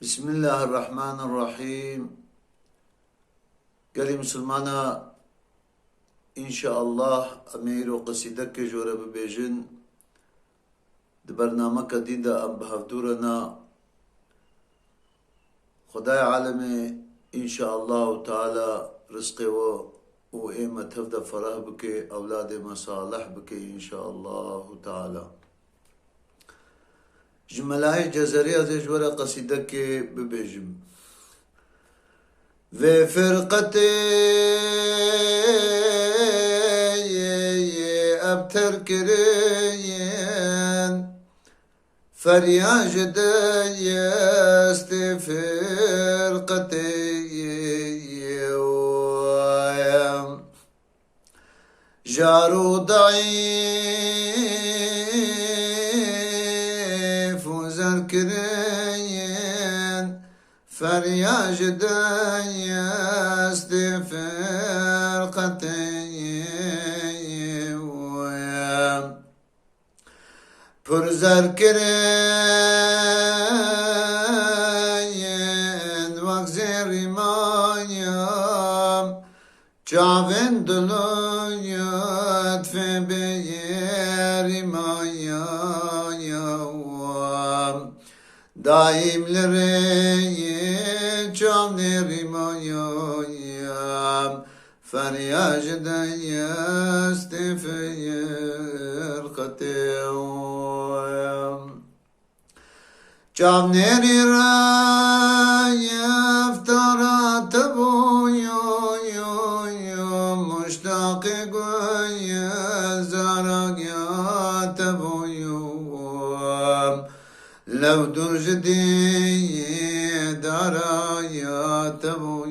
بسم الله الرحمن الرحيم. قالي مسلمانا إن شاء الله أمير وقصيدك جورة ببيجن برنامج جديد أم بهفدورنا خداي عالمي إن شاء الله تعالى رزقي وإيمة تفدى فرح بك أولاد مصالح بك إن شاء الله تعالى. جملاي جزرية جورة قصيدك ببيجم في فرقتي أبتر كريين فرياج ديست فرقتي جارو ضعيف وزركرين فرياج ديست فرقتي پرزركرين وغزر مايام جاوين دلويت في بير مايام دايم لري جانر مايام فرياج ديست فرقتي جانر يفترى تبو مشتاق قوي زرق يا تبو لو درجدي دارا يا تبو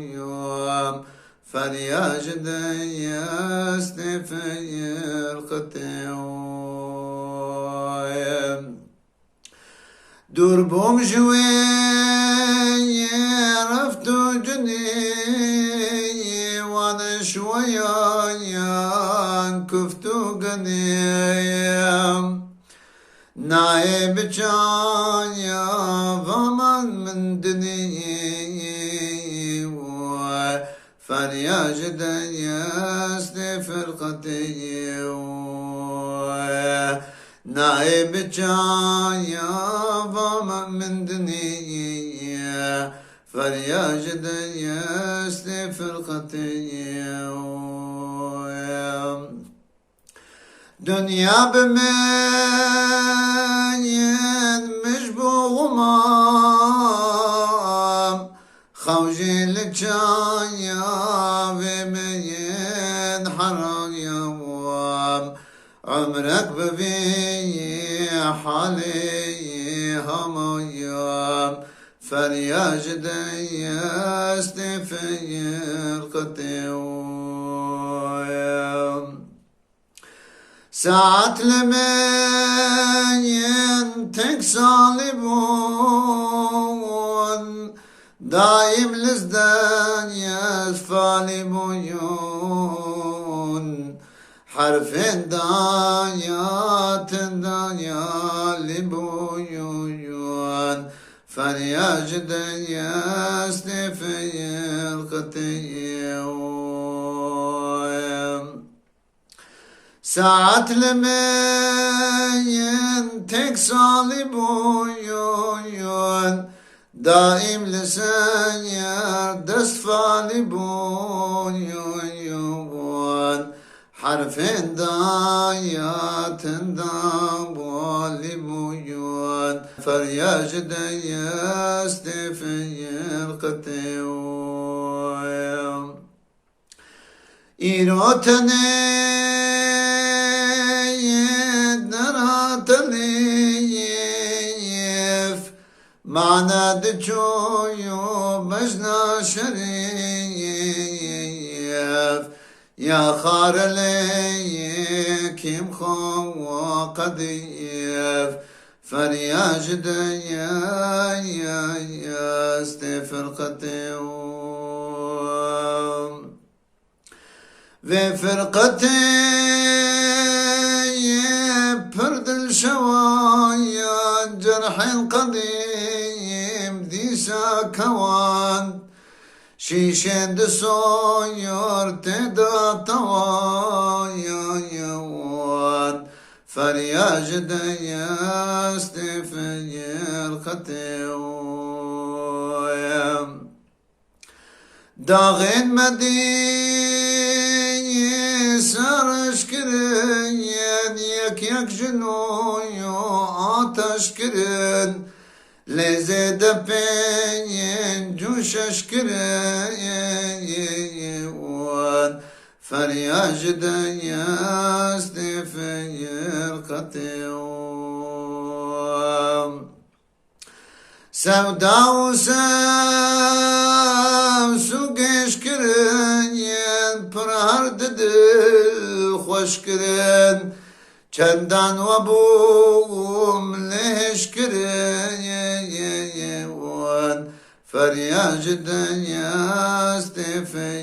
فرياج ديست فرقتي دور بوم شوي رفتو جني وانا شويا كفتو قني نايب جايا فمن من دني فرياج ديست فرقتي نائب جايا فمن من دنيا فرياج ديست فرقتي دنيا بمين مجبوغ مام خوجي لك جايا بمين حرام يوام عمرك ببي حالي هميام فرياج ديست فرقتي ساعة لمين تكسالبون دايم لزدان يسفالي بيون حرفين دايات دايا لبيون فرياج ديست فرقتي ساعة لمين تكسالي بيون دائم لسير دسفالي بيون حرفين دايات داوالي بيون فرياج ديست فرقتي إيروتني دراتليف معنا دجويو مجنا شريف يا خار لي كيم خو قديف فرياج ديا فرقتي في فرقتي برد الشوايا جرح قديم ذي ساكوان شيشين دسوير تدا توايا فرياج دياست في الختيويا داغين مدين سرش كرين يك جنويو عطش كرين لزيد بين جوش اشكرين فرياج دياست في القتيوم سودا وسام سوق اشكرين برهرد دل خوش كرين چندان و بوم لهش كريوان فرياج دنياست في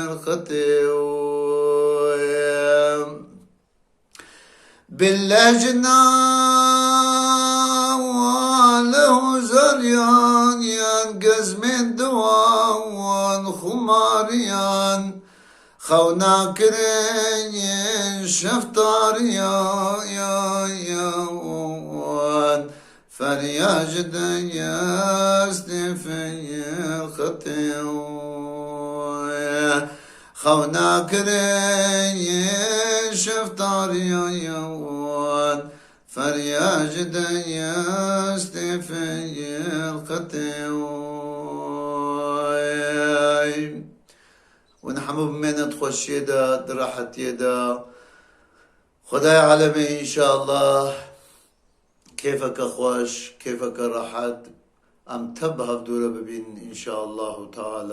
الختيوم باللجنة وله زريان ينقز من دوان خماريان خونا كرين شفتار يا وان فرياج دياست في الختيوم خونا كرين شفتار يا وان فرياج دياست في الختيوم ونحمو بمنة خوش يدا درحت يدا خداي عالمي إن شاء الله كيفك خوش كيفك راحت أم تبهف دولة ببين إن شاء الله تعالى.